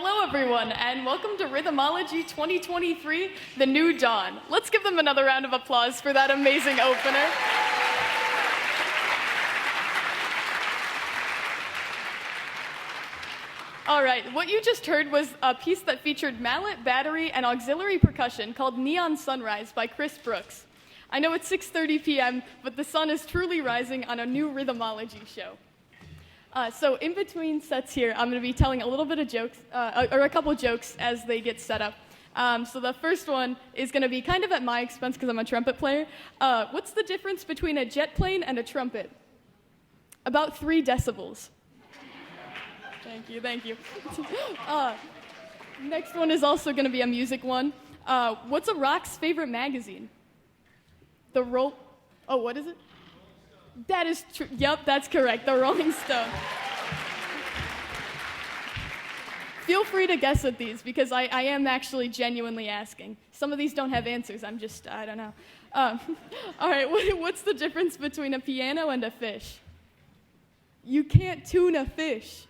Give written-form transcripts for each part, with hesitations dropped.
Hello, everyone, and welcome to Rhythmology 2023, The New Dawn. Let's give them another round of applause for that amazing opener. All right, what you just heard was a piece that featured mallet, battery, and auxiliary percussion called Neon Sunrise by Chris Brooks. I know it's 6:30 p.m., but the sun is truly rising on a new Rhythmology show. So in between sets here, I'm going to be telling a little bit of jokes, or a couple jokes as they get set up. So the first one is going to be kind of at my expense because I'm a trumpet player. What's the difference between a jet plane and a trumpet? About 3 decibels. Thank you. Next one is also going to be a music one. What's a rock's favorite magazine? The Roll... Oh, what is it? That is true. Yep, that's correct. The Rolling Stone. Feel free to guess at these because I am actually genuinely asking. Some of these don't have answers. I don't know. All right, what's the difference between a piano and a fish? You can't tune a fish.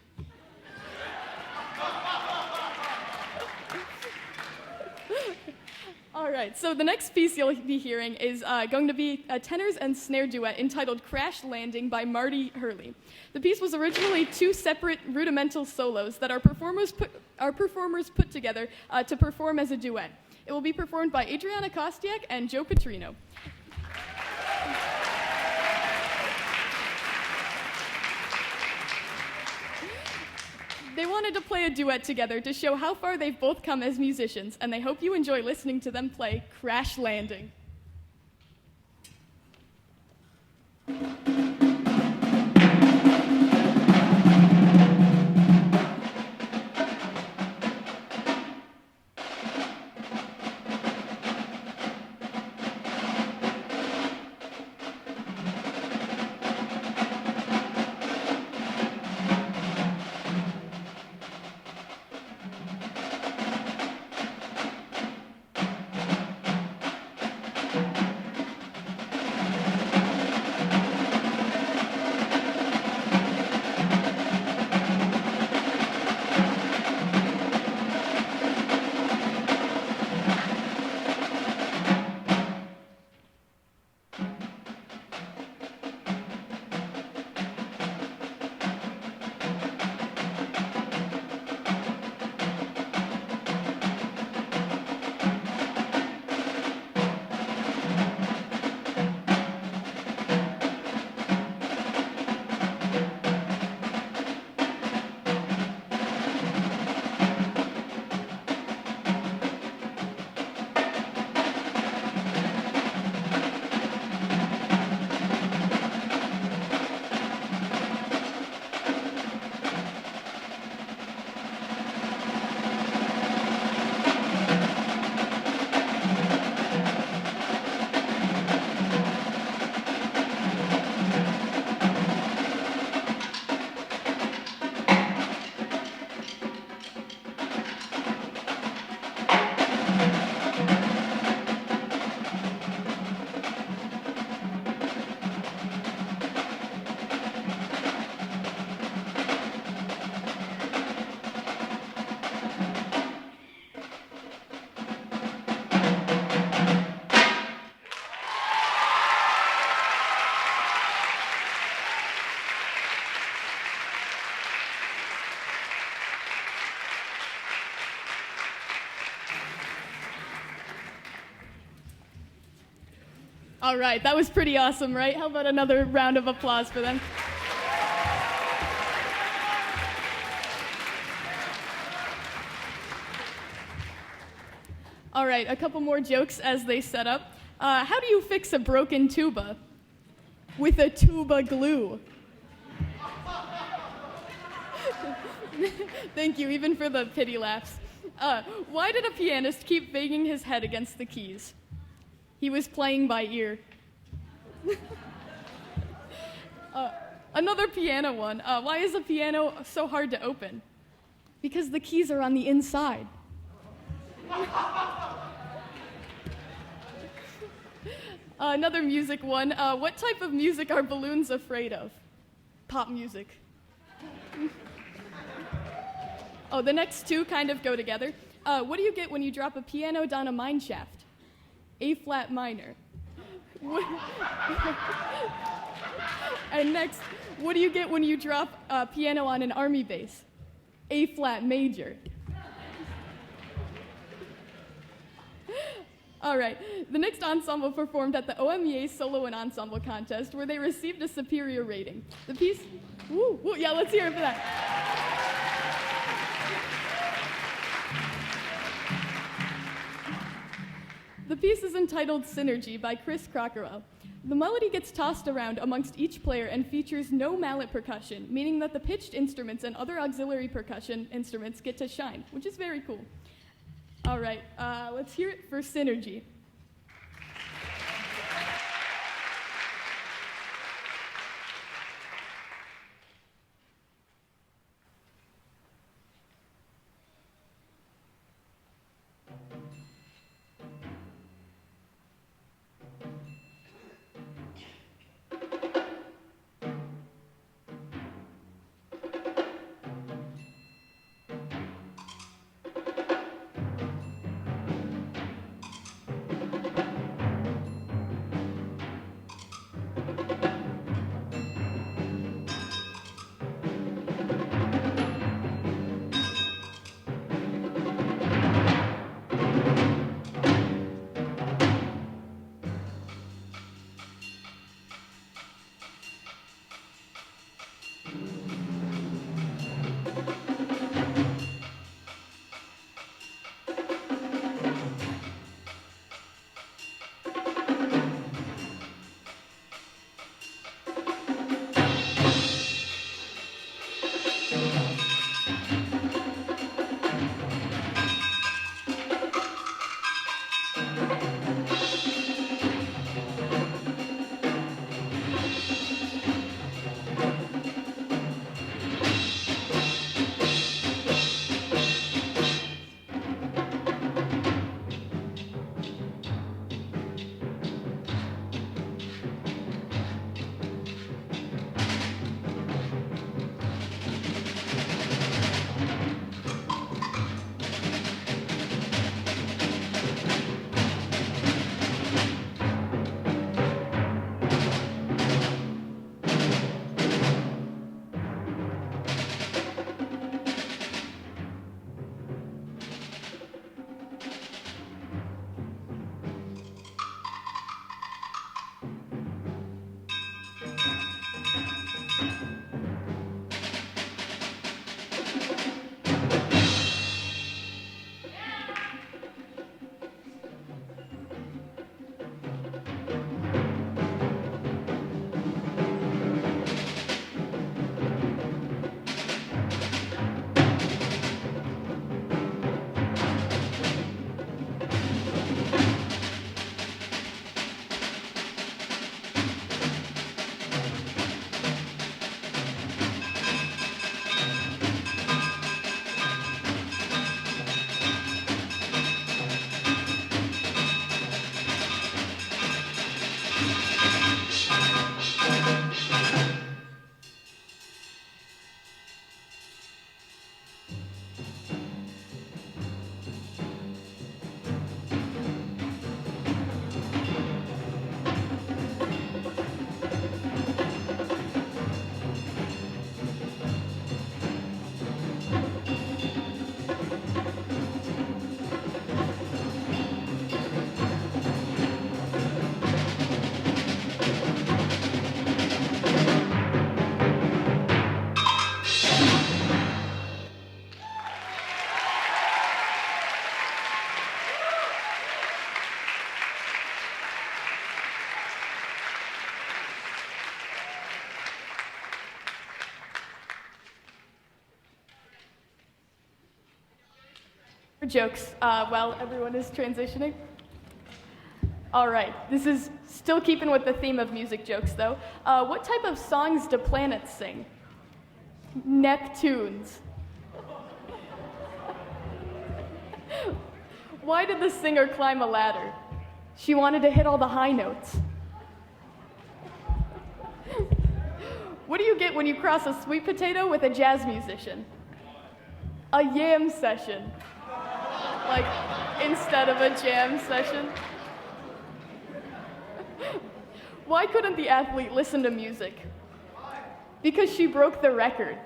All right, so the next piece you'll be hearing is going to be a tenors and snare duet entitled Crash Landing by Marty Hurley. The piece was originally 2 separate rudimental solos that our performers put together to perform as a duet. It will be performed by Adriana Kostiak and Joe Petrino. They wanted to play a duet together to show how far they've both come as musicians, and they hope you enjoy listening to them play Crash Landing. All right, that was pretty awesome, right? How about another round of applause for them? All right, a couple more jokes as they set up. How do you fix a broken tuba? With a tuba glue. Thank you, even for the pity laughs. Why did a pianist keep banging his head against the keys? He was playing by ear. Another piano one. Why is a piano so hard to open? Because the keys are on the inside. Another music one. What type of music are balloons afraid of? Pop music. Oh, the next two kind of go together. What do you get when you drop a piano down a mine shaft? A flat minor. And next, what do you get when you drop a piano on an army base? A flat major. All right, the next ensemble performed at the OMEA Solo and Ensemble Contest, where they received a superior rating. The piece, yeah, let's hear it for that. The piece is entitled Synergy by Chris Crockerell. The melody gets tossed around amongst each player and features no mallet percussion, meaning that the pitched instruments and other auxiliary percussion instruments get to shine, which is very cool. All right, let's hear it for Synergy. Jokes while everyone is transitioning. All right, this is still keeping with the theme of music jokes, though. What type of songs do planets sing? Neptunes. Why did the singer climb a ladder? She wanted to hit all the high notes. What do you get when you cross a sweet potato with a jazz musician? A yam session. Like, instead of a jam session. Why couldn't the athlete listen to music? Because she broke the record.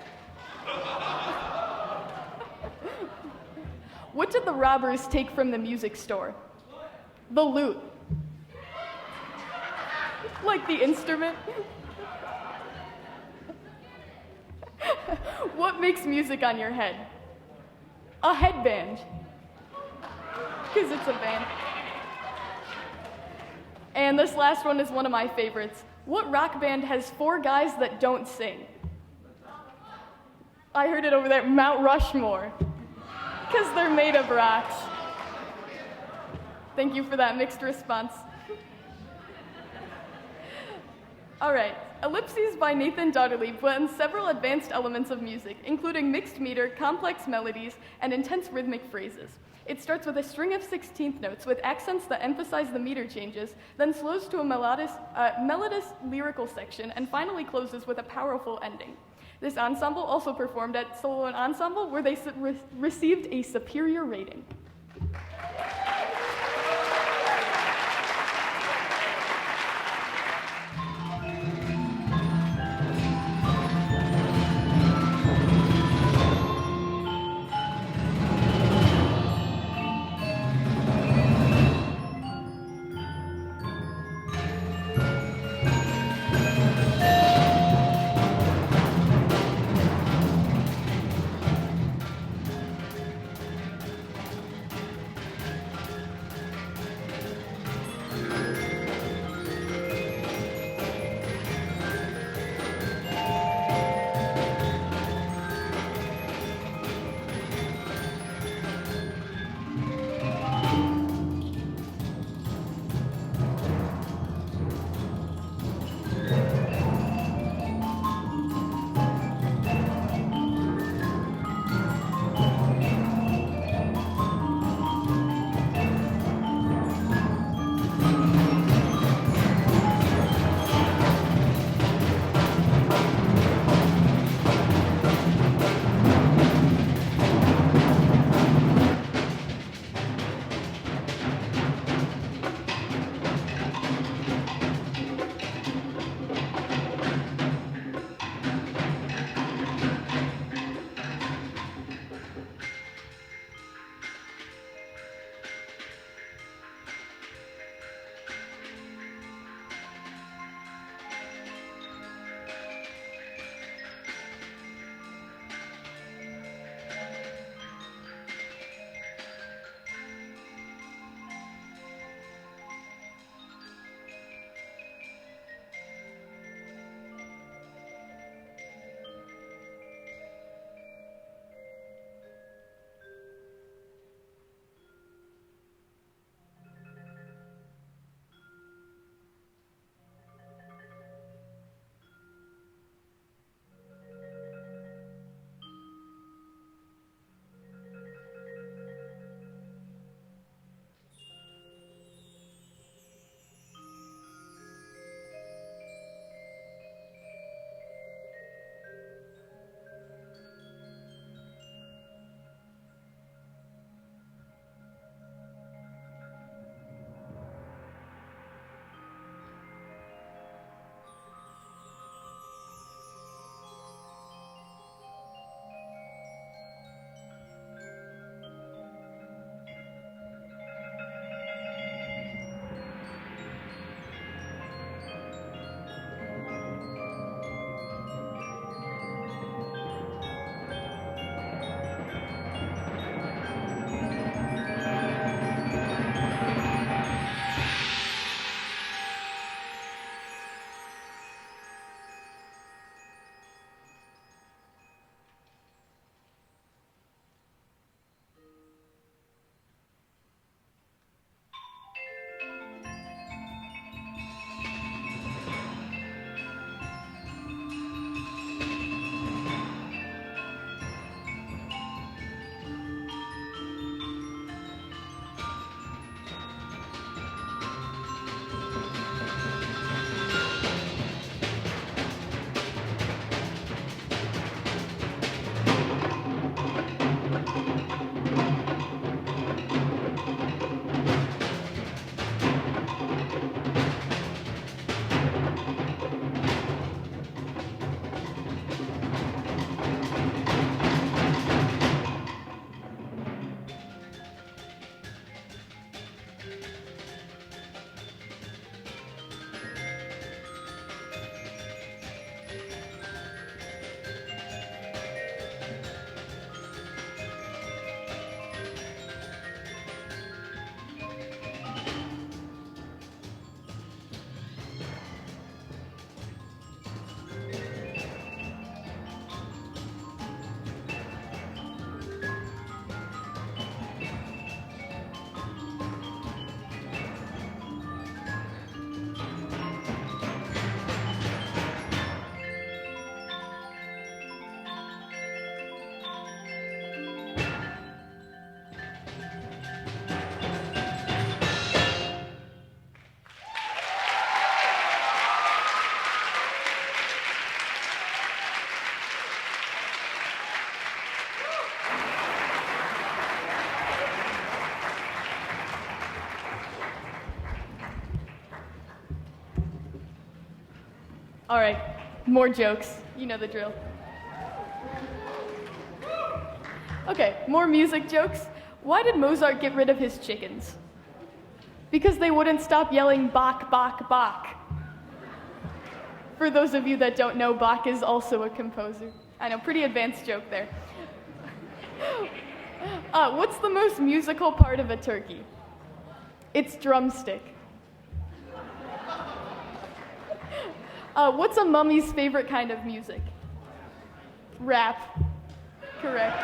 What did the robbers take from the music store? The lute. Like the instrument. What makes music on your head? A headband. Because it's a band. And this last one is one of my favorites. What rock band has 4 guys that don't sing? I heard it over there, Mount Rushmore. Because they're made of rocks. Thank you for that mixed response. All right, Ellipses by Nathan Dodderly blends several advanced elements of music, including mixed meter, complex melodies, and intense rhythmic phrases. It starts with a string of 16th notes with accents that emphasize the meter changes, then slows to a melodious lyrical section, and finally closes with a powerful ending. This ensemble also performed at Solo and Ensemble, where they received a superior rating. All right, more jokes. You know the drill. Okay, more music jokes. Why did Mozart get rid of his chickens? Because they wouldn't stop yelling Bach, Bach, Bach. For those of you that don't know, Bach is also a composer. I know, pretty advanced joke there. What's the most musical part of a turkey? Its drumstick. What's a mummy's favorite kind of music? Rap. Correct.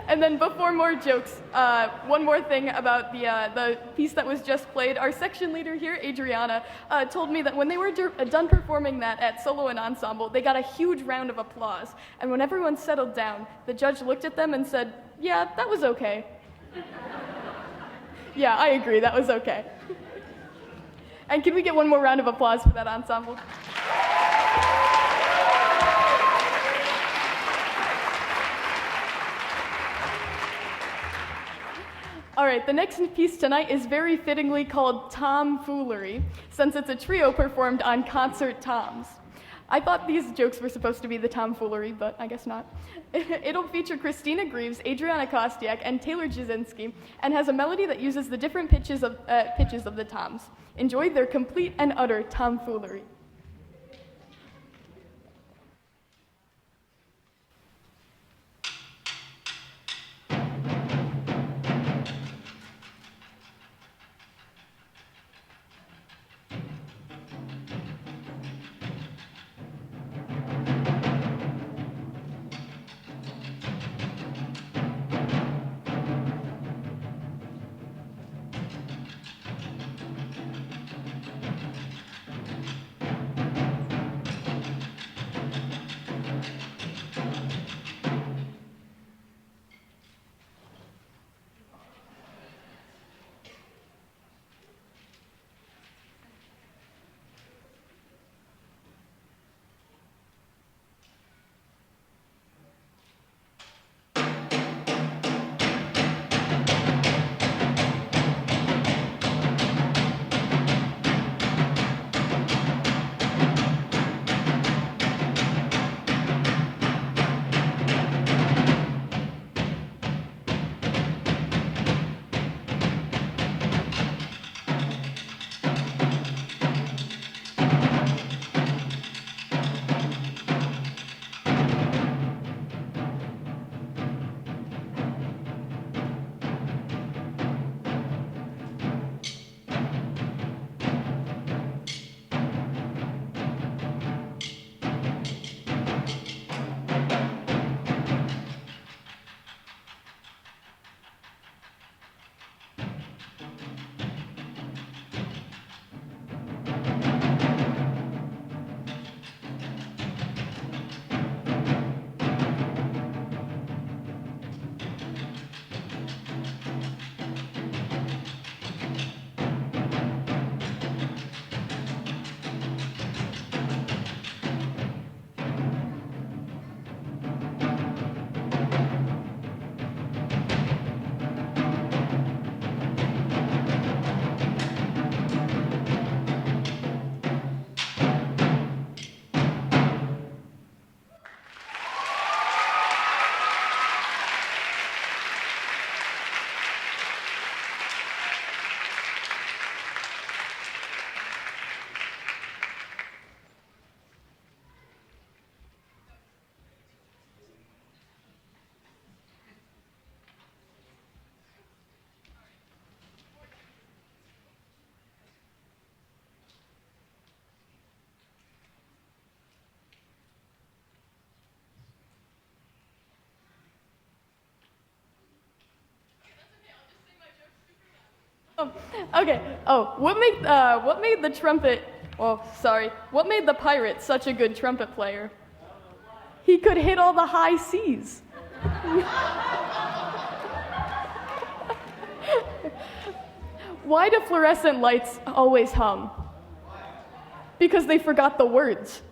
And then before more jokes, one more thing about the piece that was just played. Our section leader here, Adriana, told me that when they were done performing that at solo and ensemble, they got a huge round of applause. And when everyone settled down, the judge looked at them and said, "Yeah, that was okay." Yeah, I agree, that was okay. And can we get one more round of applause for that ensemble? All right, the next piece tonight is very fittingly called Tomfoolery, since it's a trio performed on concert toms. I thought these jokes were supposed to be the tomfoolery, but I guess not. It'll feature Christina Greaves, Adriana Kostiak, and Taylor Jasinski, and has a melody that uses the different pitches of the toms. Enjoy their complete and utter tomfoolery. Okay. Oh, what made the trumpet? Oh, sorry. What made the pirate such a good trumpet player? He could hit all the high C's. Why do fluorescent lights always hum? Because they forgot the words.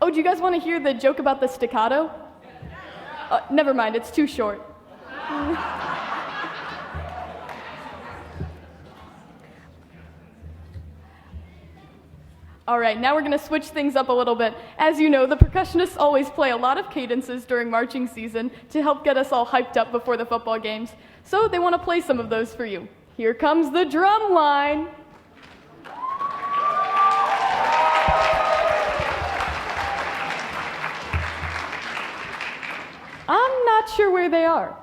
Oh, do you guys want to hear the joke about the staccato? Never mind, it's too short. All right, now we're going to switch things up a little bit. As you know, the percussionists always play a lot of cadences during marching season to help get us all hyped up before the football games. So they want to play some of those for you. Here comes the drum line. I'm not sure where they are.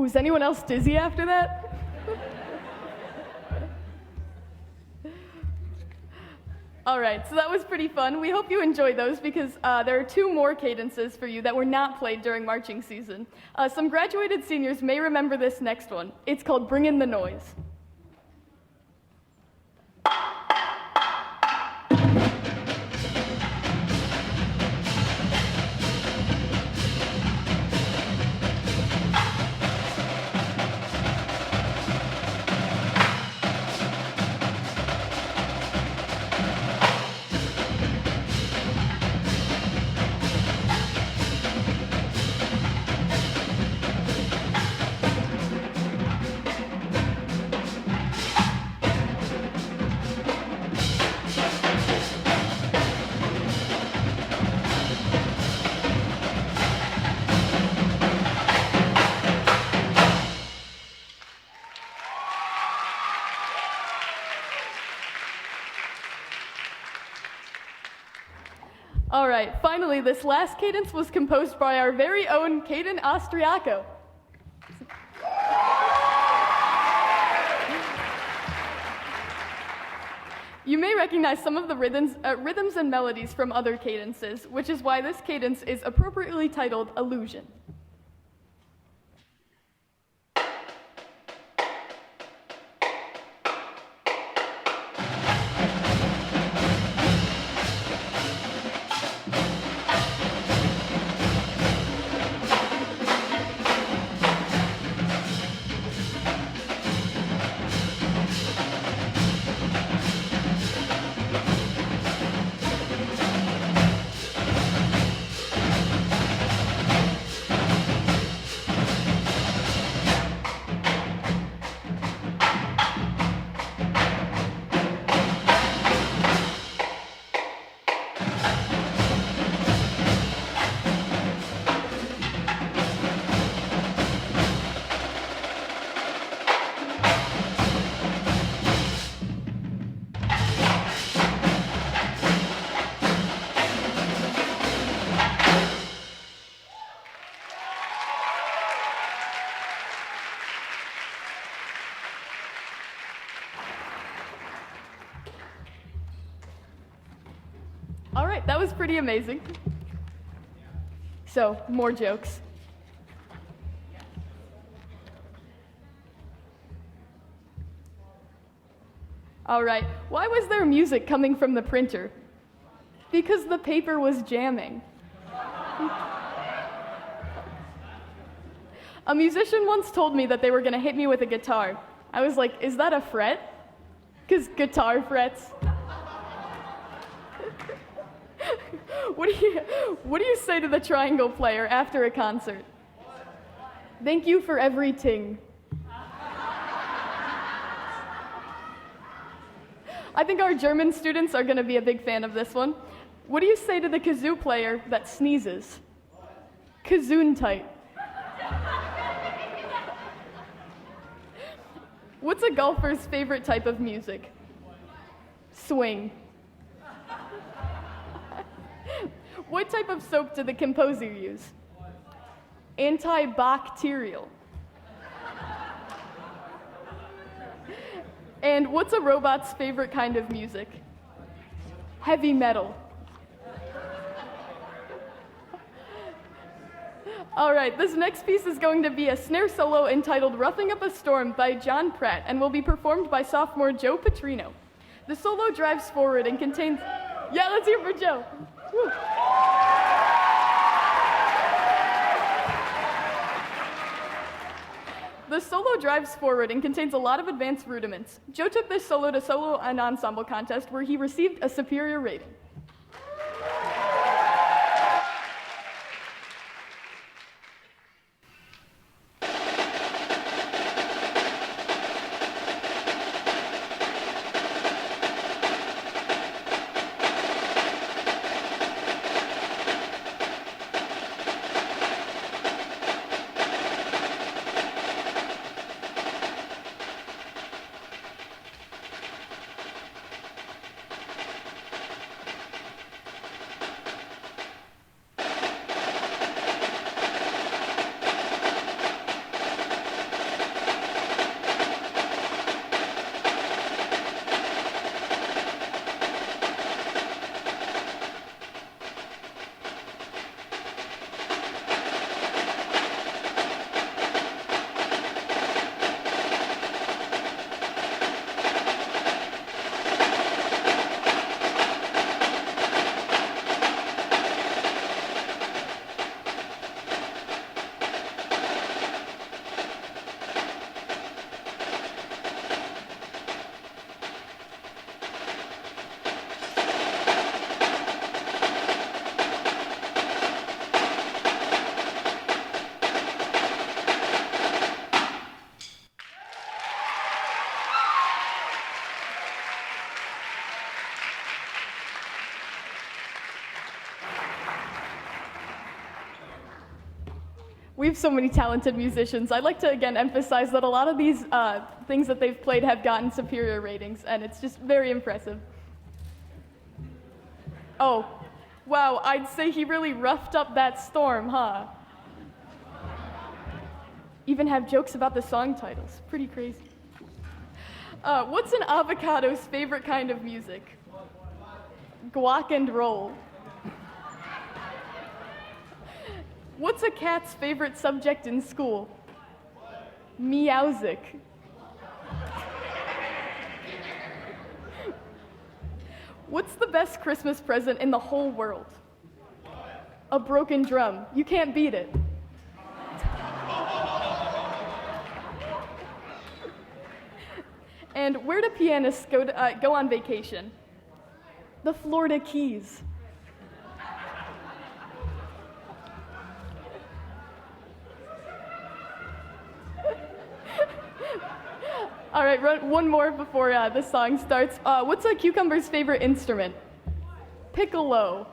Ooh, is anyone else dizzy after that? All right, so that was pretty fun. We hope you enjoyed those because there are 2 more cadences for you that were not played during marching season. Some graduated seniors may remember this next one. It's called Bring in the Noise. All right, finally, this last cadence was composed by our very own Caden Austriaco. You may recognize some of the rhythms and melodies from other cadences, which is why this cadence is appropriately titled Illusion. All right, that was pretty amazing. So, more jokes. All right, why was there music coming from the printer? Because the paper was jamming. A musician once told me that they were going to hit me with a guitar. I was like, is that a fret? Because guitar frets. What do you say to the triangle player after a concert? Thank you for everything. I think our German students are going to be a big fan of this one. What do you say to the kazoo player that sneezes? Kazoon-tight. What's a golfer's favorite type of music? Swing. What type of soap did the composer use? Antibacterial. And what's a robot's favorite kind of music? Heavy metal. All right, this next piece is going to be a snare solo entitled Roughing Up a Storm by John Pratt and will be performed by sophomore Joe Petrino. The solo drives forward and contains... Yeah, let's hear for Joe. Woo. The solo drives forward and contains a lot of advanced rudiments. Joe took this solo to solo and ensemble contest where he received a superior rating. We have so many talented musicians. I'd like to again emphasize that a lot of these things that they've played have gotten superior ratings, and it's just very impressive. Oh, wow, I'd say he really roughed up that storm, huh? Even have jokes about the song titles. Pretty crazy. What's an avocado's favorite kind of music? Guac and roll. What's a cat's favorite subject in school? Meowsic. What's the best Christmas present in the whole world? A broken drum. You can't beat it. And where do pianists go on vacation? The Florida Keys. All right, one more before the song starts. What's a cucumber's favorite instrument? Piccolo.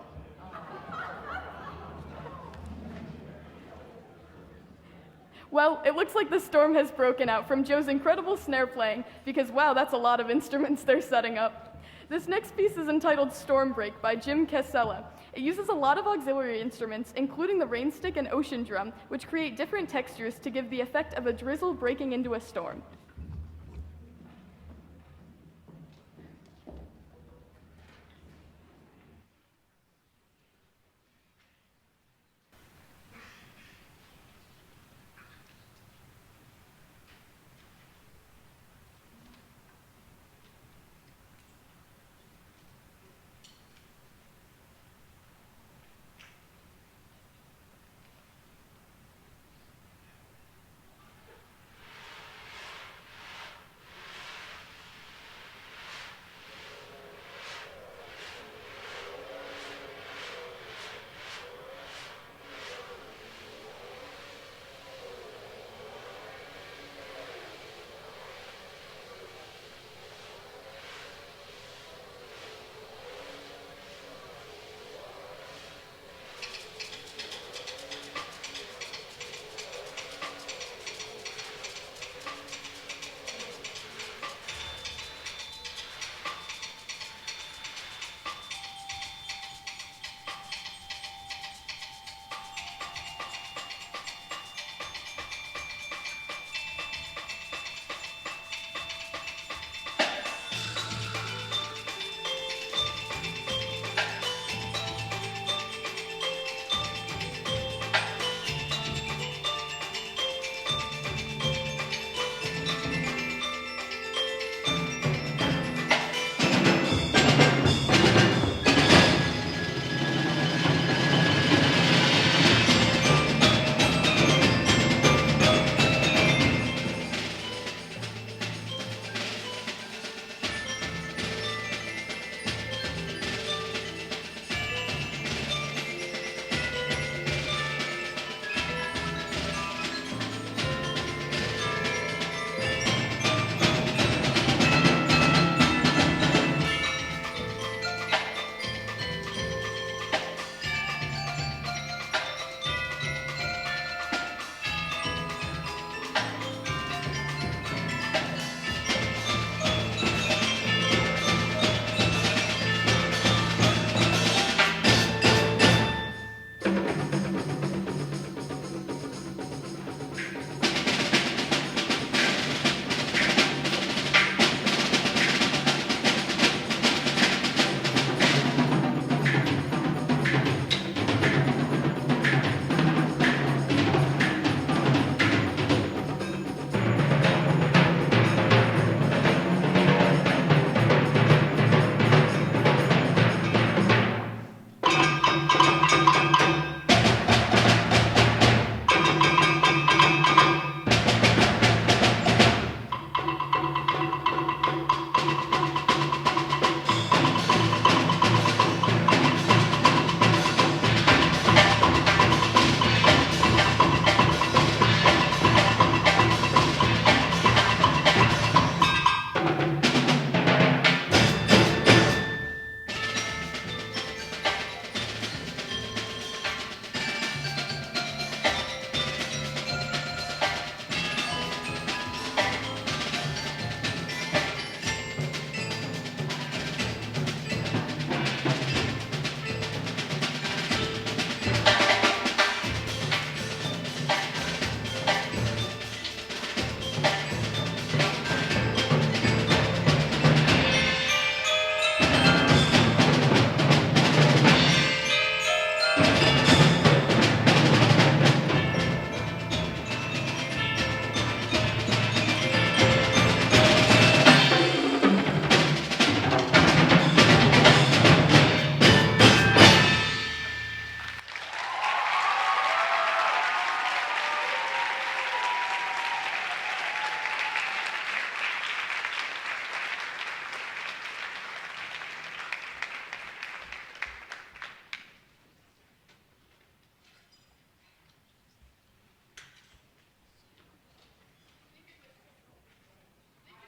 Well, it looks like the storm has broken out from Joe's incredible snare playing, because wow, that's a lot of instruments they're setting up. This next piece is entitled Storm Break by Jim Casella. It uses a lot of auxiliary instruments, including the rainstick and ocean drum, which create different textures to give the effect of a drizzle breaking into a storm.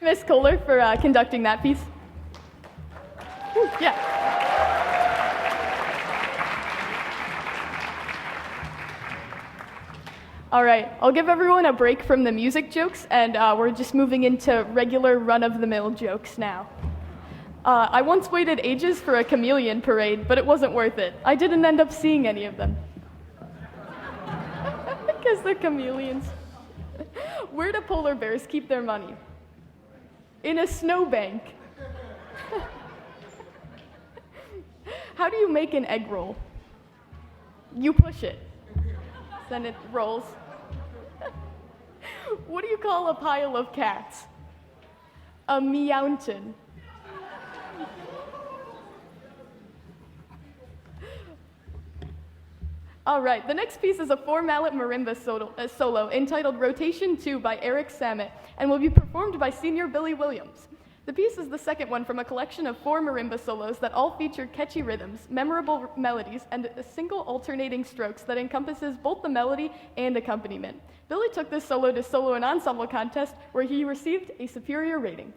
Miss Kohler for conducting that piece. Whew, yeah. All right, I'll give everyone a break from the music jokes, and we're just moving into regular run-of-the-mill jokes now. I once waited ages for a chameleon parade, but it wasn't worth it. I didn't end up seeing any of them. Because they're chameleons. Where do polar bears keep their money? In a snowbank. How do you make an egg roll? You push it. Then it rolls. What do you call a pile of cats? A meountain. All right, the next piece is a four-mallet marimba solo entitled Rotation 2 by Eric Samet and will be performed by Senior Billy Williams. The piece is the second one from a collection of 4 marimba solos that all feature catchy rhythms, memorable melodies, and a single alternating strokes that encompasses both the melody and accompaniment. Billy took this solo to Solo and Ensemble contest where he received a superior rating.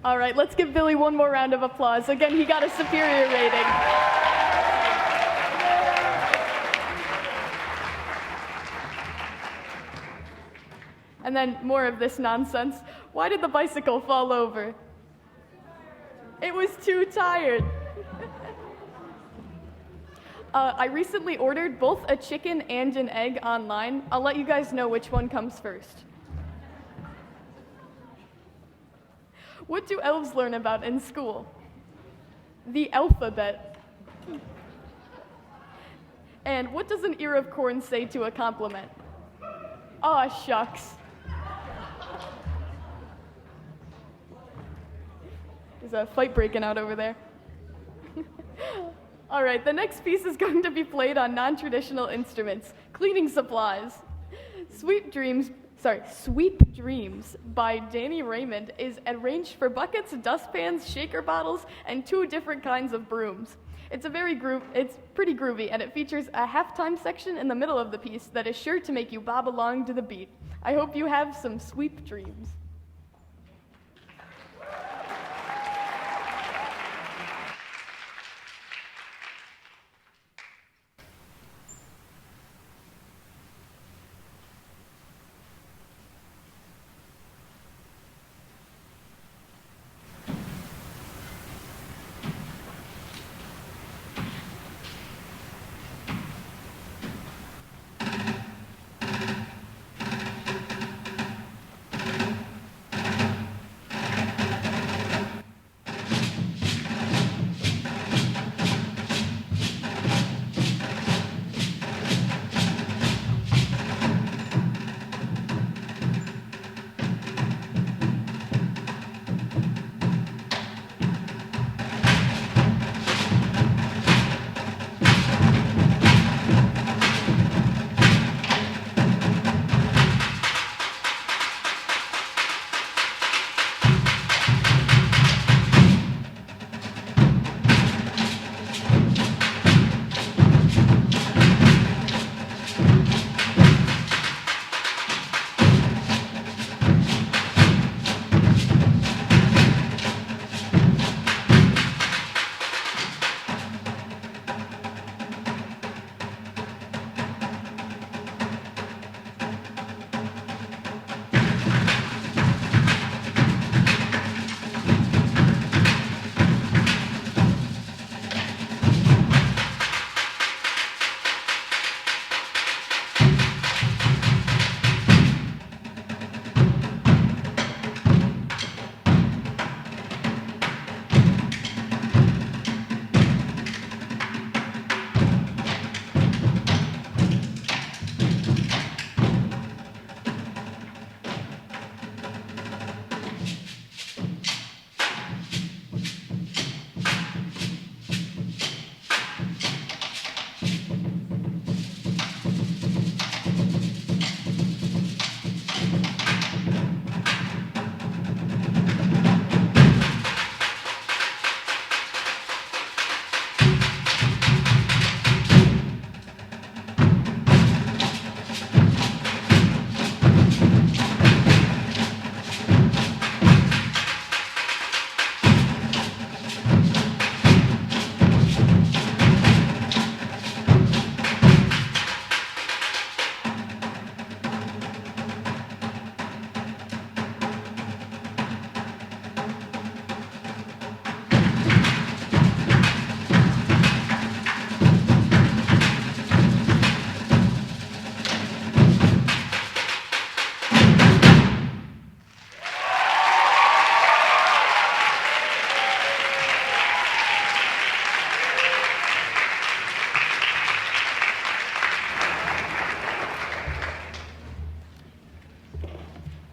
All right, let's give Billy one more round of applause. Again, he got a superior rating. And then more of this nonsense. Why did the bicycle fall over? It was too tired. I recently ordered both a chicken and an egg online. I'll let you guys know which one comes first. What do elves learn about in school? The alphabet. And what does an ear of corn say to a compliment? Aw, shucks. There's a fight breaking out over there. All right, the next piece is going to be played on non-traditional instruments, cleaning supplies. Sweet Dreams by Danny Raymond is arranged for buckets, dustpans, shaker bottles, and 2 different kinds of brooms. It's pretty groovy, and it features a halftime section in the middle of the piece that is sure to make you bob along to the beat. I hope you have some sweet dreams.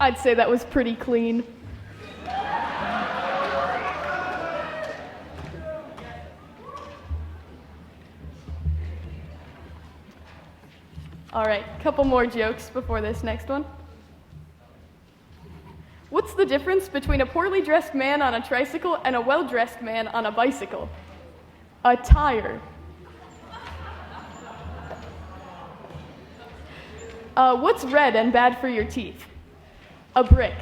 I'd say that was pretty clean. All right, couple more jokes before this next one. What's the difference between a poorly dressed man on a tricycle and a well-dressed man on a bicycle? A tire. What's red and bad for your teeth? A brick.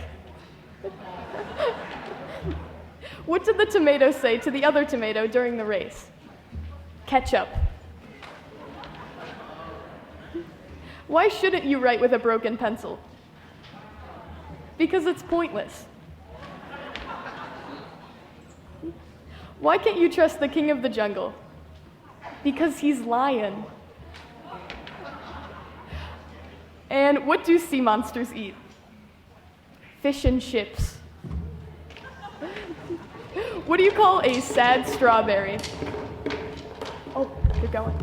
What did the tomato say to the other tomato during the race? Ketchup. Why shouldn't you write with a broken pencil? Because it's pointless. Why can't you trust the king of the jungle? Because he's lying. And what do sea monsters eat? Fish and chips. What do you call a sad strawberry? Oh, you're going.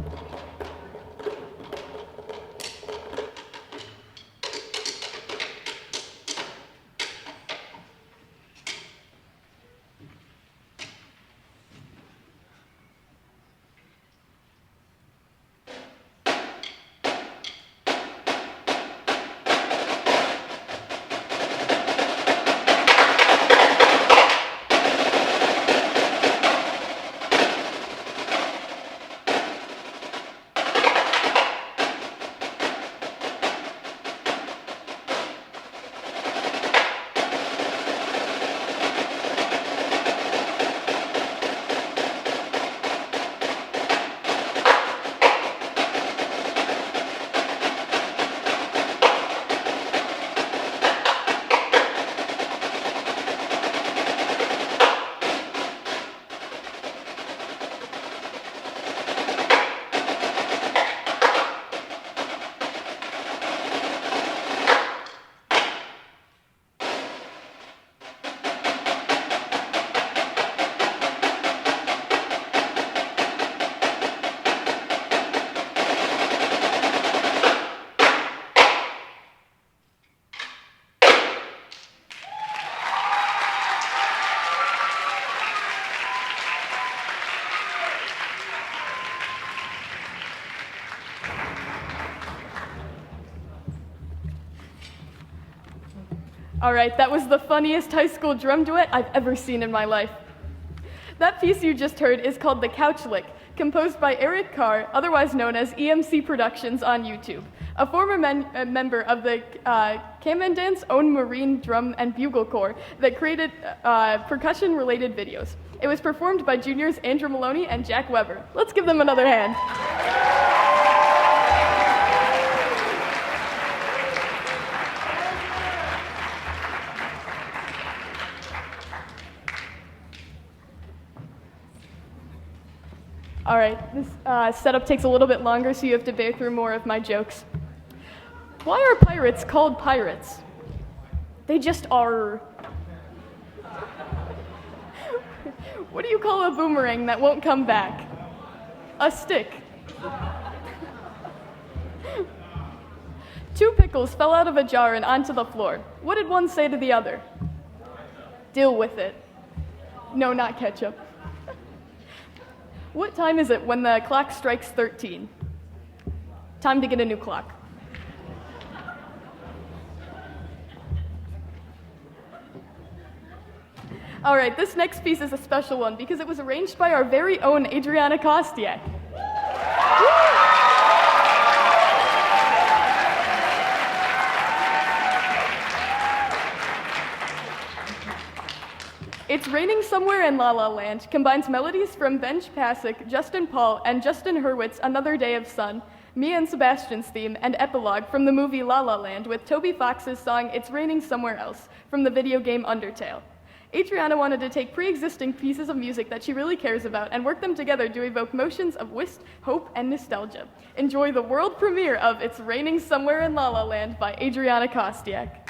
All right, that was the funniest high school drum duet I've ever seen in my life. That piece you just heard is called The Couch Lick, composed by Eric Carr, otherwise known as EMC Productions on YouTube, a former member of the Commandant's own Marine Drum and Bugle Corps that created percussion-related videos. It was performed by juniors Andrew Maloney and Jack Weber. Let's give them another hand. All right, this setup takes a little bit longer, so you have to bear through more of my jokes. Why are pirates called pirates? They just are. What do you call a boomerang that won't come back? A stick. Two pickles fell out of a jar and onto the floor. What did one say to the other? Deal with it. No, not ketchup. What time is it when the clock strikes 13? Time to get a new clock. All right, this next piece is a special one because it was arranged by our very own Adriana Kostiak. It's Raining Somewhere in La La Land combines melodies from Benj Pasek, Justin Paul, and Justin Hurwitz' Another Day of Sun, Mia and Sebastian's theme, and epilogue from the movie La La Land with Toby Fox's song It's Raining Somewhere Else from the video game Undertale. Adriana wanted to take pre-existing pieces of music that she really cares about and work them together to evoke motions of whist, hope, and nostalgia. Enjoy the world premiere of It's Raining Somewhere in La La Land by Adriana Kostiak.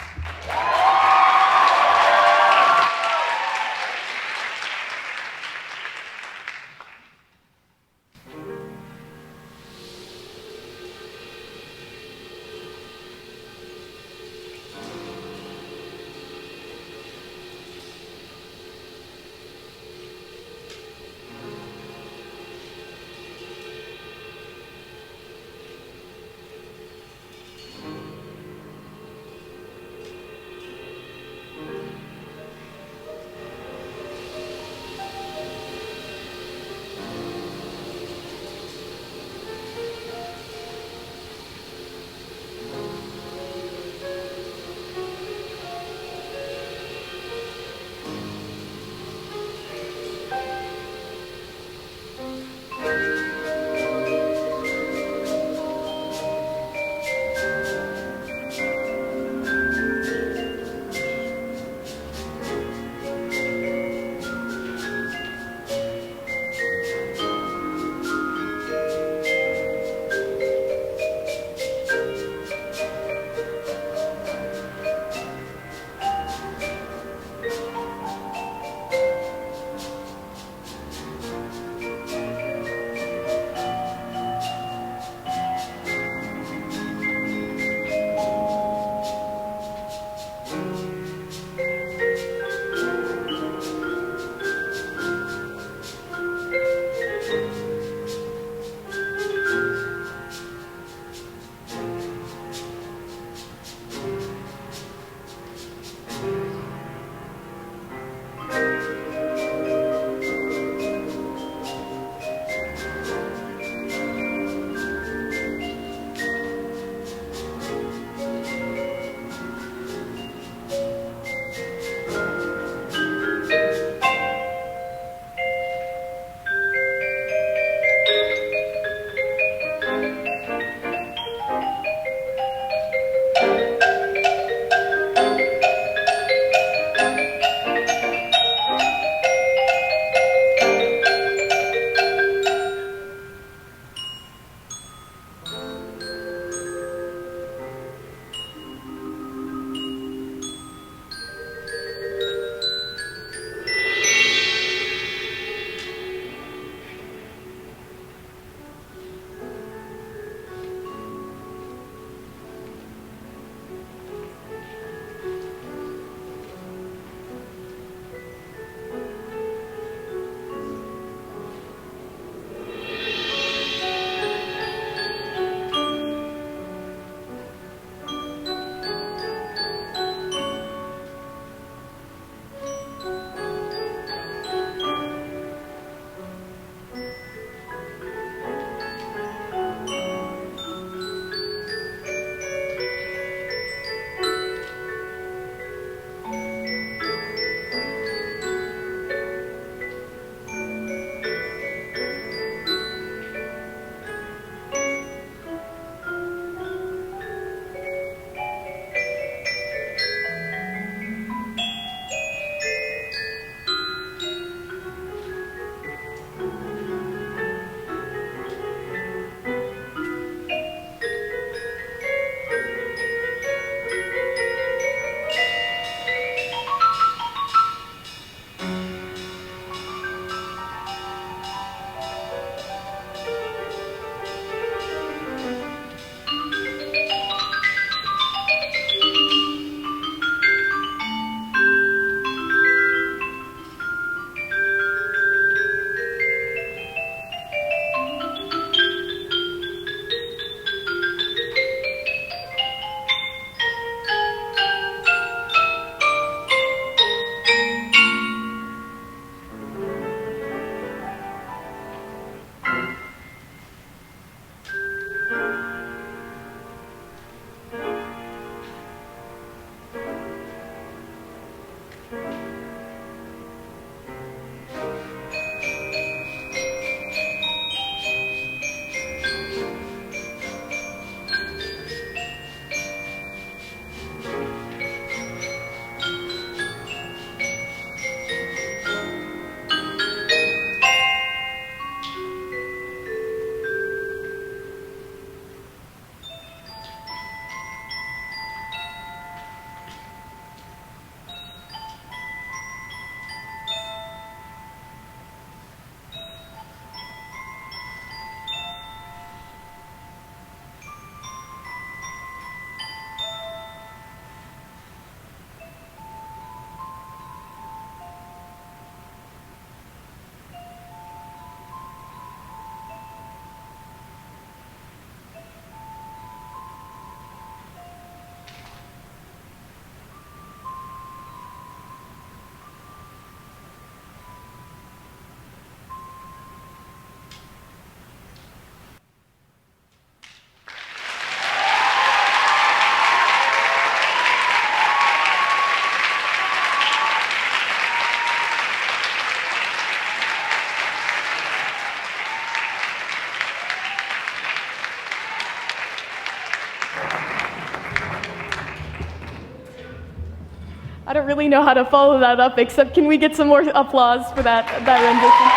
I don't really know how to follow that up, except can we get some more applause for that rendition?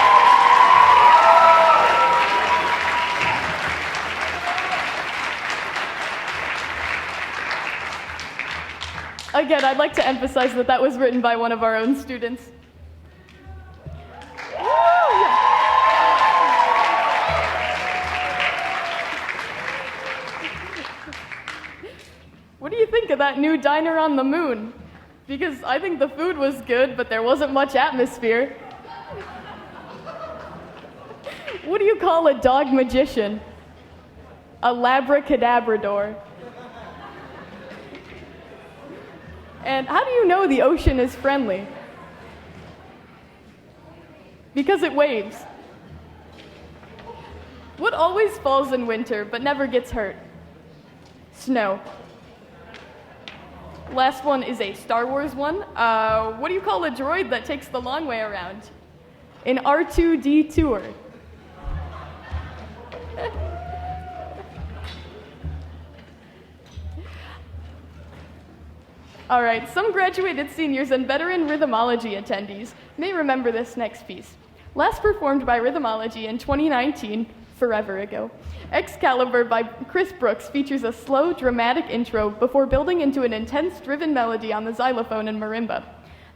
Again, I'd like to emphasize that that was written by one of our own students. What do you think of that new diner on the moon? Because I think the food was good, but there wasn't much atmosphere. What do you call a dog magician? A labracadabrador. And how do you know the ocean is friendly? Because it waves. What always falls in winter but never gets hurt? Snow. Last one is a Star Wars one. What do you call a droid that takes the long way around? An R2D2er. All right, some graduated seniors and veteran rhythmology attendees may remember this next piece. Last performed by Rhythmology in 2019, forever ago, Excalibur by Chris Brooks features a slow, dramatic intro before building into an intense, driven melody on the xylophone and marimba.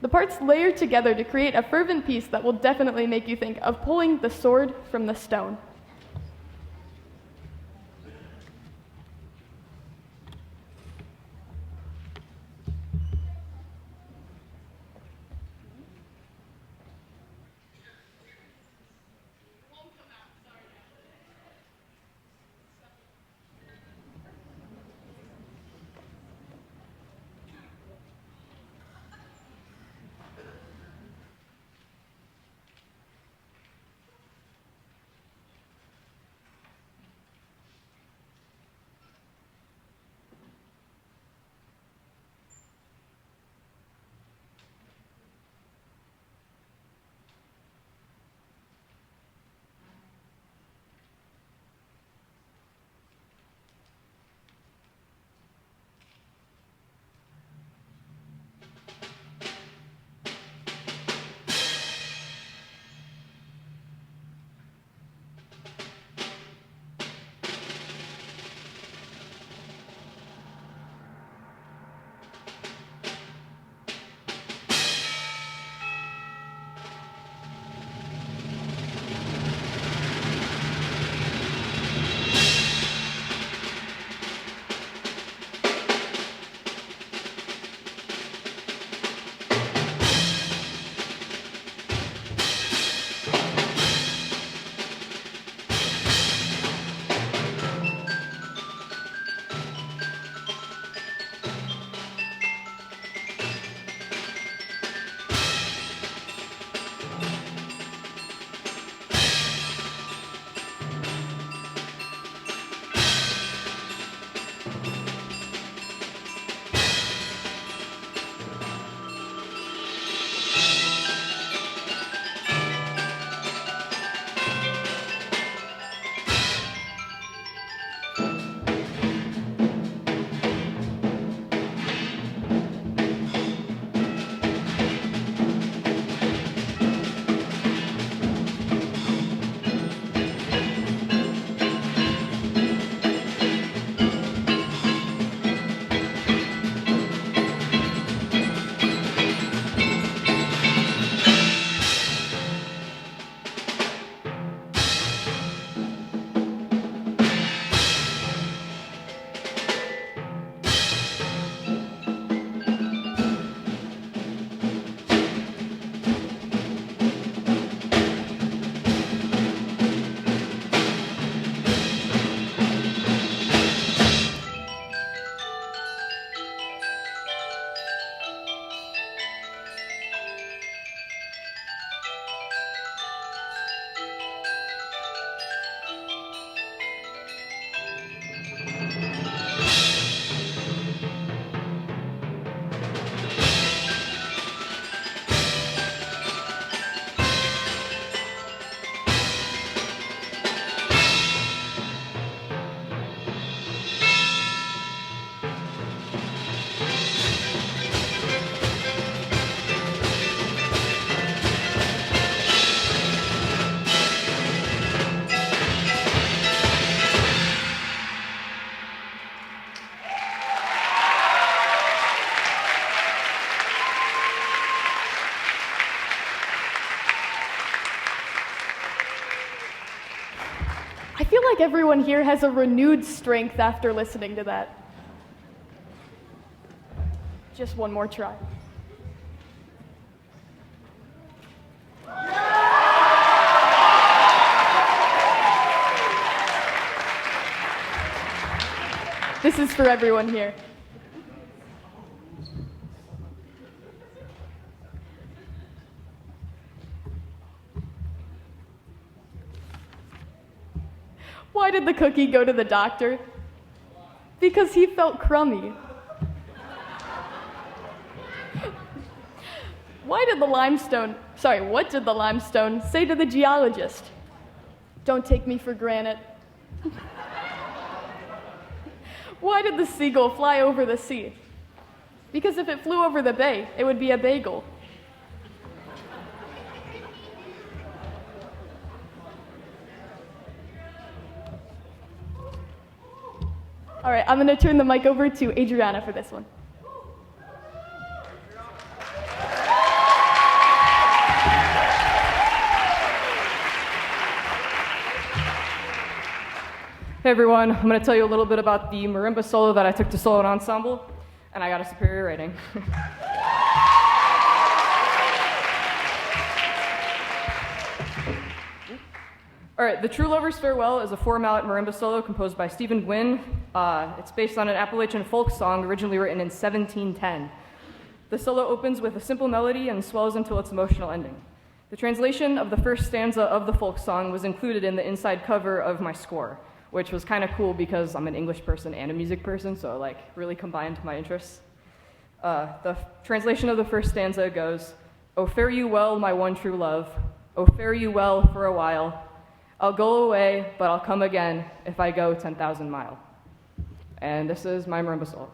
The parts layer together to create a fervent piece that will definitely make you think of pulling the sword from the stone. like everyone here has a renewed strength after listening to that. Just one more try. This is for everyone here. Why did the cookie go to the doctor? Because he felt crummy. What did the limestone say to the geologist? Don't take me for granted. Why did the seagull fly over the sea? Because if it flew over the bay, it would be a bagel. All right, I'm going to turn the mic over to Adriana for this one. Hey everyone, I'm going to tell you a little bit about the marimba solo that I took to solo and ensemble, and I got a superior rating. All right, The True Lover's Farewell is a four-mallet marimba solo composed by Stephen Gwynn. It's based on an Appalachian folk song originally written in 1710. The solo opens with a simple melody and swells until its emotional ending. The translation of the first stanza of the folk song was included in the inside cover of my score, which was kind of cool because I'm an English person and a music person, so it really combined my interests. The translation of the first stanza goes, "Oh, fare you well, my one true love. Oh, fare you well for a while. I'll go away, but I'll come again if I go 10,000 miles." And this is my marimba solo.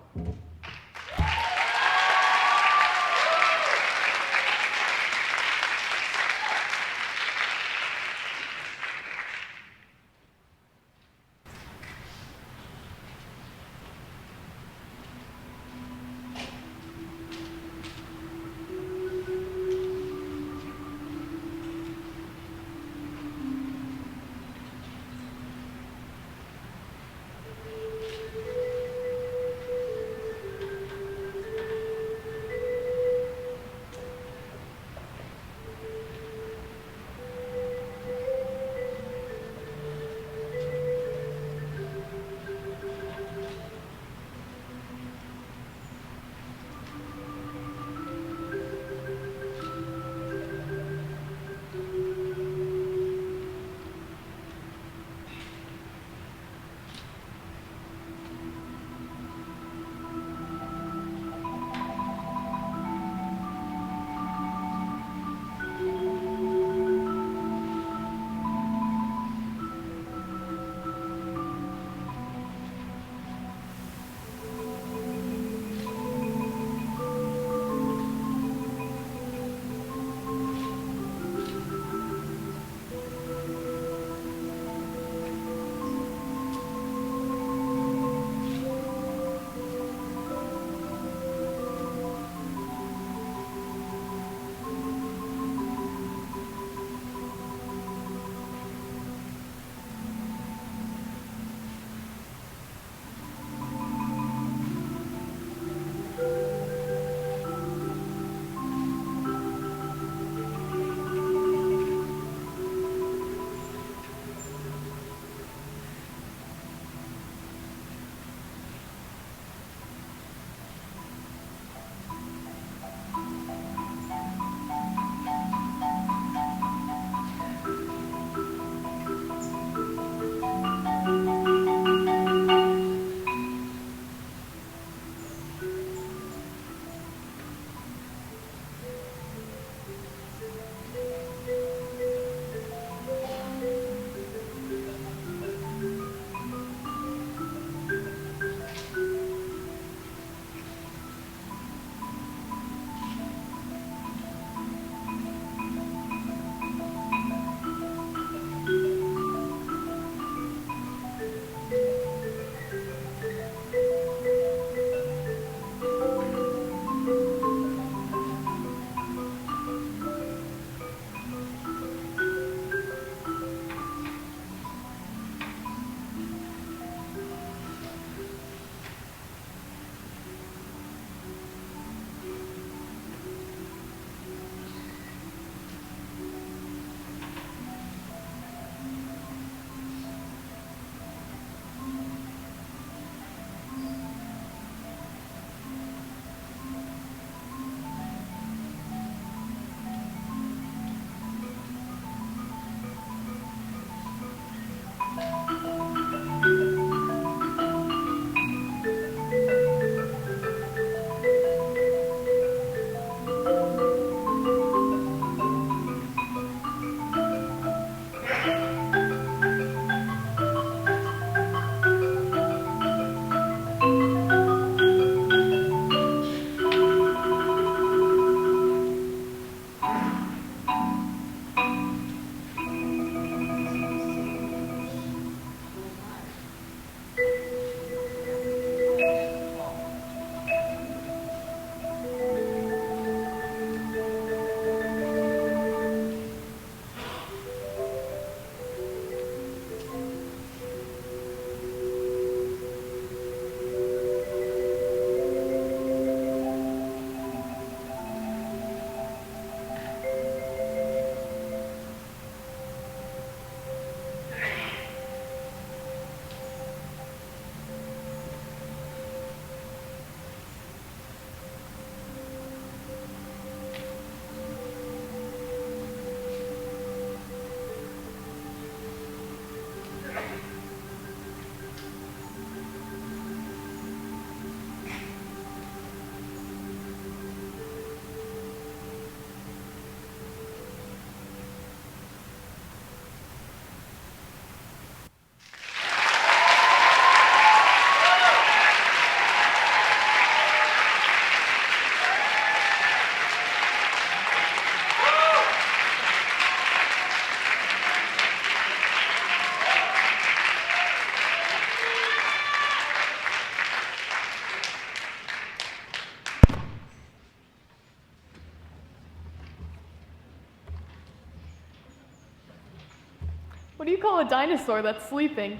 What do you call a dinosaur that's sleeping?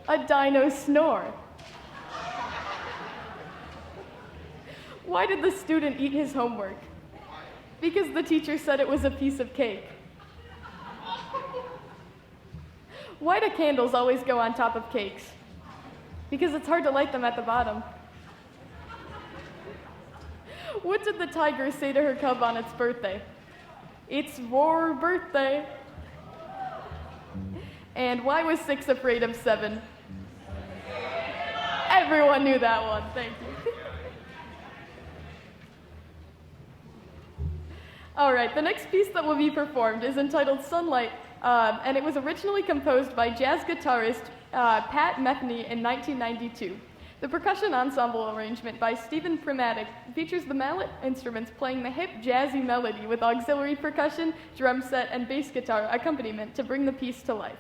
A dino snore. Why did the student eat his homework? Because the teacher said it was a piece of cake. Why do candles always go on top of cakes? Because it's hard to light them at the bottom. What did the tiger say to her cub on its birthday? It's your birthday. And why was 6 afraid of 7? Everyone knew that one, thank you. All right, the next piece that will be performed is entitled Sunlight, and it was originally composed by jazz guitarist Pat Metheny in 1992. The percussion ensemble arrangement by Stephen Primatic features the mallet instruments playing the hip, jazzy melody with auxiliary percussion, drum set, and bass guitar accompaniment to bring the piece to life.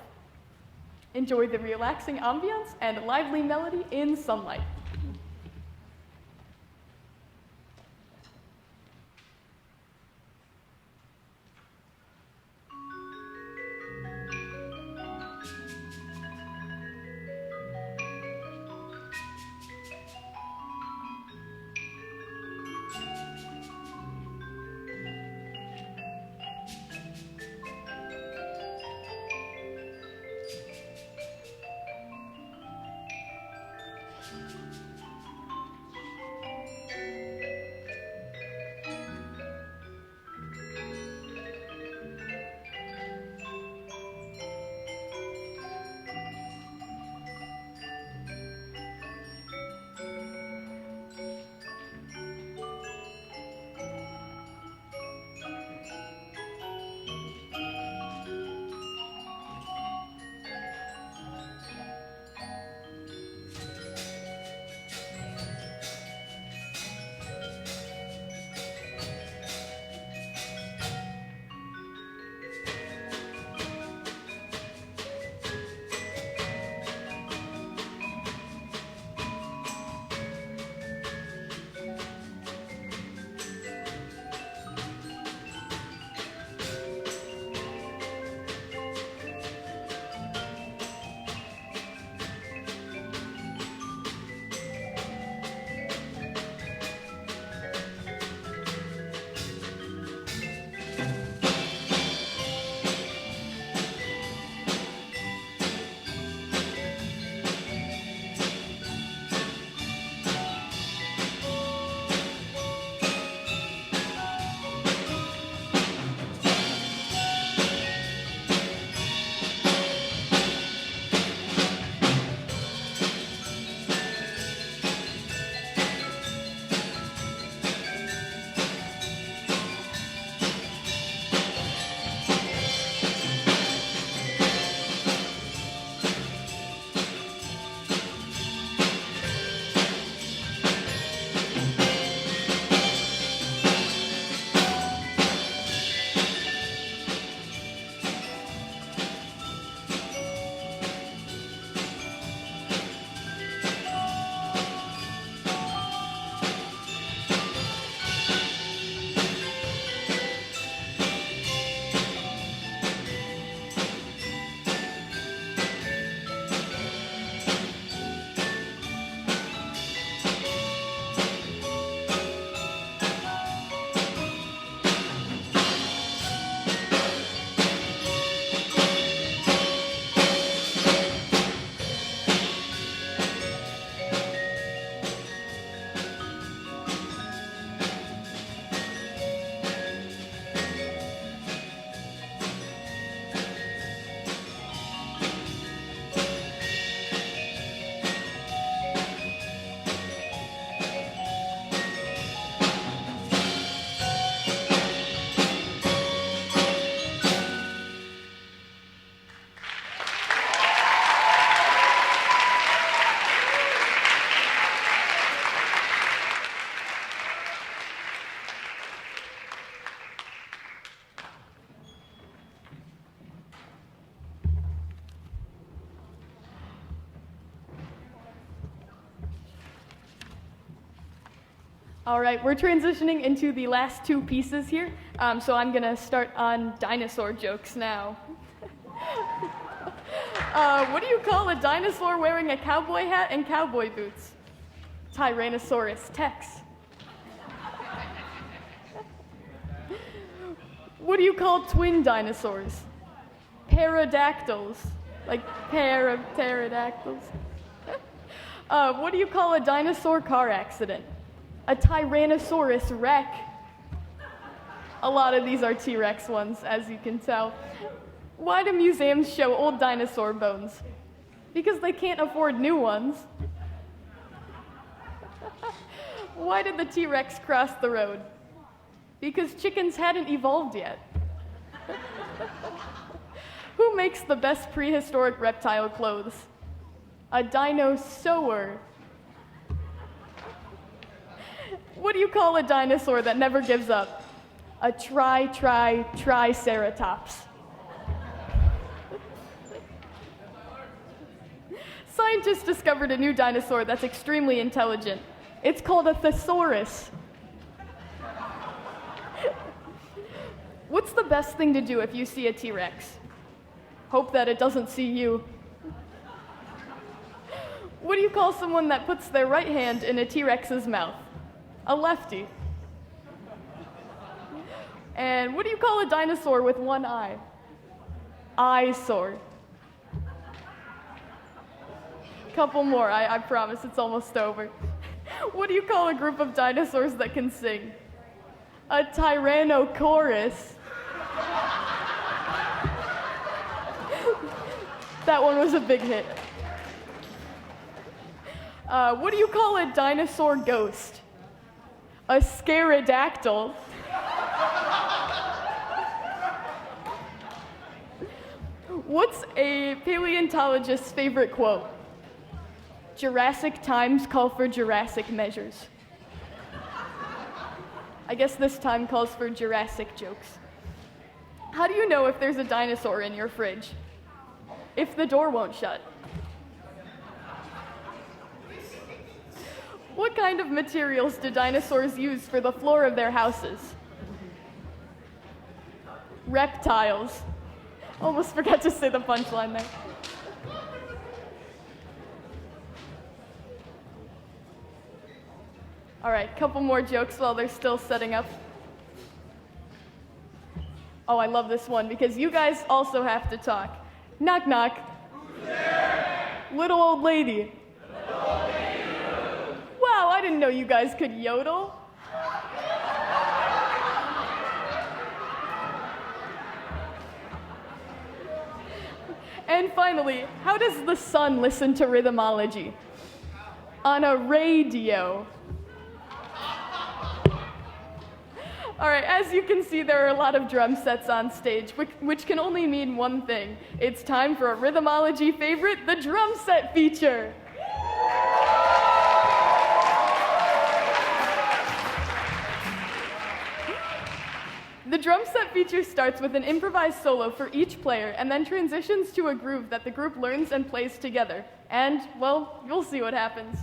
Enjoy the relaxing ambiance and lively melody in Sunlight. All right, we're transitioning into the last two pieces here, so I'm going to start on dinosaur jokes now. What do you call a dinosaur wearing a cowboy hat and cowboy boots? Tyrannosaurus Tex. What do you call twin dinosaurs? Pterodactyls. Like pterodactyls. What do you call a dinosaur car accident? A Tyrannosaurus wreck. A lot of these are T-Rex ones, as you can tell. Why do museums show old dinosaur bones? Because they can't afford new ones. Why did the T-Rex cross the road? Because chickens hadn't evolved yet. Who makes the best prehistoric reptile clothes? A dinosaur. What do you call a dinosaur that never gives up? A triceratops. Scientists discovered a new dinosaur that's extremely intelligent. It's called a thesaurus. What's the best thing to do if you see a T-Rex? Hope that it doesn't see you. What do you call someone that puts their right hand in a T-Rex's mouth? A lefty. And what do you call a dinosaur with one eye? Eyesore. Couple more, I promise it's almost over. What do you call a group of dinosaurs that can sing? A tyrannochorus. That one was a big hit. What do you call a dinosaur ghost? A scarodactyl. What's a paleontologist's favorite quote? Jurassic times call for Jurassic measures. I guess this time calls for Jurassic jokes. How do you know if there's a dinosaur in your fridge? If the door won't shut. What kind of materials do dinosaurs use for the floor of their houses? Reptiles. Almost forgot to say the punchline there. All right, couple more jokes while they're still setting up. Oh, I love this one because you guys also have to talk. Knock, knock. Who's there? Little old lady. Little old lady. Wow, I didn't know you guys could yodel. And finally, how does the sun listen to rhythmology? On a radio. All right, as you can see, there are a lot of drum sets on stage, which can only mean one thing. It's time for a rhythmology favorite, the drum set feature. The drum set feature starts with an improvised solo for each player and then transitions to a groove that the group learns and plays together. And, well, you'll see what happens.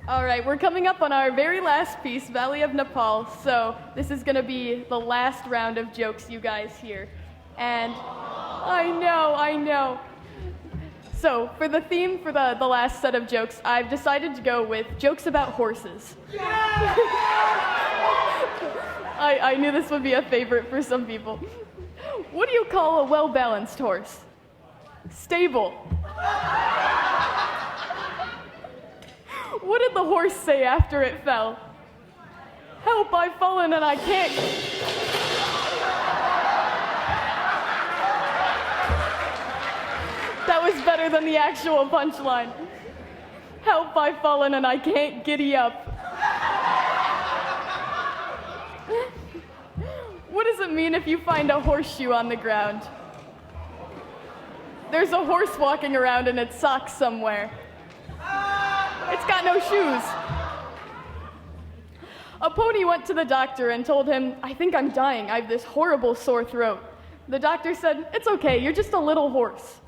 All right, we're coming up on our very last piece, Valley of Nepal, so this is going to be the last round of jokes you guys hear. And I know. So, for the theme for the last set of jokes, I've decided to go with jokes about horses. I knew this would be a favorite for some people. What do you call a well-balanced horse? Stable. What did the horse say after it fell? Help, I've fallen and I can't. That was better than the actual punchline. Help, I've fallen and I can't giddy up. What does it mean if you find a horseshoe on the ground? There's a horse walking around in its socks somewhere. It's got no shoes. A pony went to the doctor and told him, I think I'm dying. I have this horrible sore throat. The doctor said, it's okay, you're just a little horse.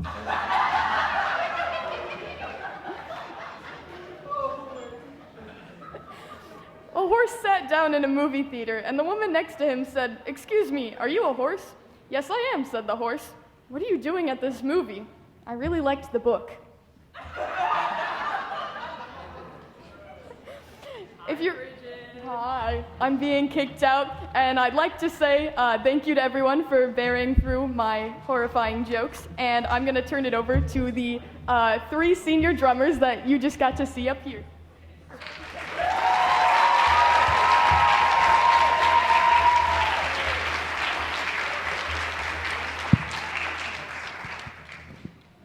A horse sat down in a movie theater, and the woman next to him said, excuse me, are you a horse? Yes, I am, said the horse. What are you doing at this movie? I really liked the book. If you're... Hi, I'm being kicked out, and I'd like to say thank you to everyone for bearing through my horrifying jokes, and I'm going to turn it over to the 3 senior drummers that you just got to see up here.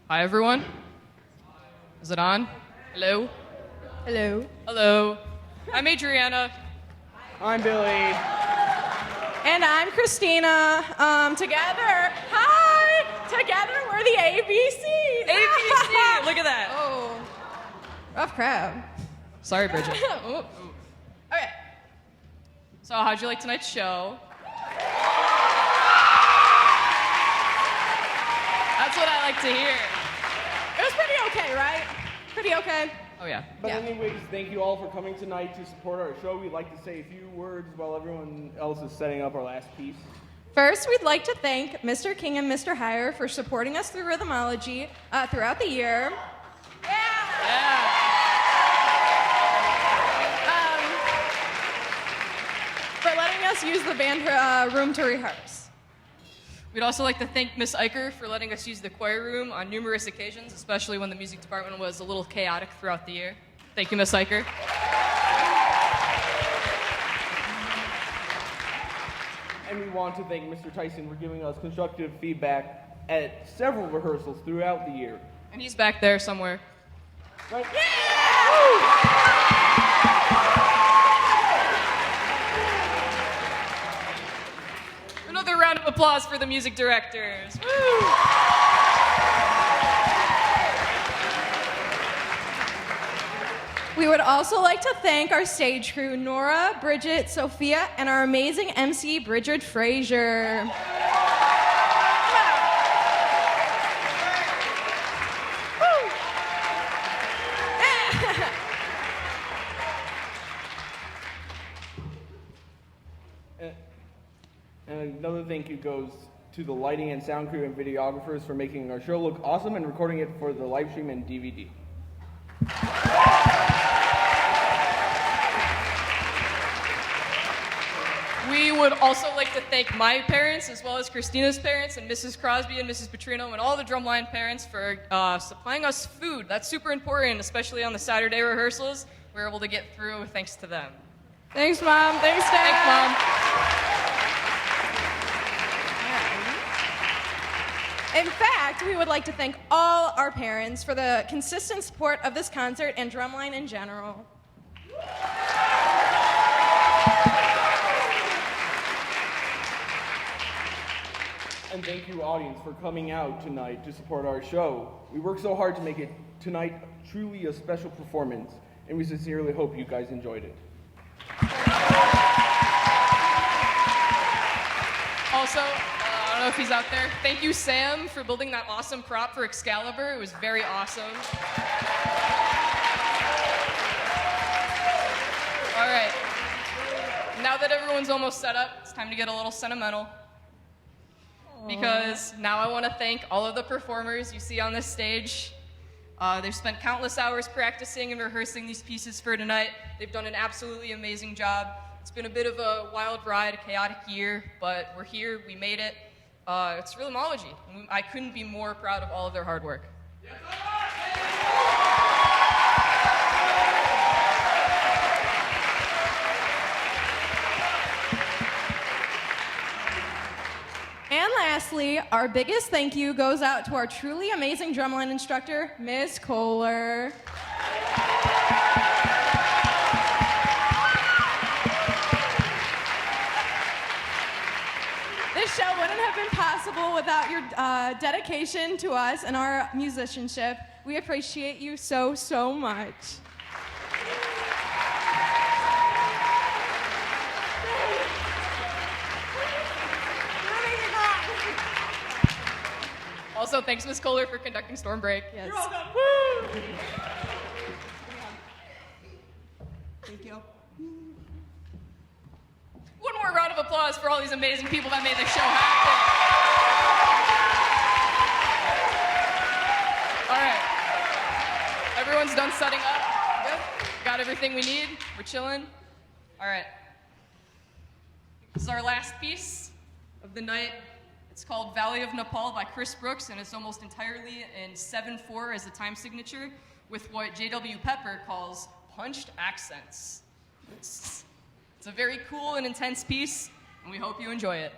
Hi, everyone. Is it on? Hello? Hello. Hello. I'm Adriana. I'm Billy. And I'm Christina. Together we're the ABCs. ABC! Look at that. Oh, rough crowd. Sorry, Bridget. Ooh. Okay. So, how'd you like tonight's show? That's what I like to hear. It was pretty okay, right? Pretty okay. Oh, yeah. But Yeah. anyways, thank you all for coming tonight to support our show. We'd like to say a few words while everyone else is setting up our last piece. First, we'd like to thank Mr. King and Mr. Heyer for supporting us through Rhythmology throughout the year. Yeah. For letting us use the band room to rehearse. We'd also like to thank Miss Eicher for letting us use the choir room on numerous occasions, especially when the music department was a little chaotic throughout the year. Thank you, Miss Eicher. And we want to thank Mr. Tyson for giving us constructive feedback at several rehearsals throughout the year. And he's back there somewhere. Right? Another round of applause for the music directors. Woo! We would also like to thank our stage crew, Nora, Bridget, Sophia, and our amazing MC, Bridget Frazier. And another thank you goes to the lighting and sound crew and videographers for making our show look awesome and recording it for the live stream and DVD. We would also like to thank my parents, as well as Christina's parents, and Mrs. Crosby and Mrs. Petrino, and all the drumline parents for supplying us food. That's super important, especially on the Saturday rehearsals. We were able to get through thanks to them. Thanks, Mom. Thanks, Dad. Thanks, Mom. In fact, we would like to thank all our parents for the consistent support of this concert and drumline in general. And thank you, audience, for coming out tonight to support our show. We worked so hard to make it tonight truly a special performance, and we sincerely hope you guys enjoyed it. Also, I don't know if he's out there. Thank you, Sam, for building that awesome prop for Excalibur. It was very awesome. everyone's almost set up, it's time to get a little sentimental. Because now I want to thank all of the performers you see on this stage. They've spent countless hours practicing and rehearsing these pieces for tonight. They've done an absolutely amazing job. It's been a bit of a wild ride, a chaotic year, but we're here, we made it. It's Rhythmology. I couldn't be more proud of all of their hard work. And lastly, our biggest thank you goes out to our truly amazing drumline instructor, Miss Kohler. This show wouldn't have been possible without your dedication to us and our musicianship. We appreciate you so, so much. Also, thanks, Ms. Kohler, for conducting Storm Break. Yes. You're welcome. Woo! Thank you. One more round of applause for all these amazing people that made this show happen. All right. Everyone's done setting up. Good. Got everything we need. We're chilling. All right. This is our last piece of the night. It's called Valley of Nepal by Chris Brooks, and it's almost entirely in 7/4 as the time signature, with what J.W. Pepper calls punched accents. It's a very cool and intense piece, and we hope you enjoy it.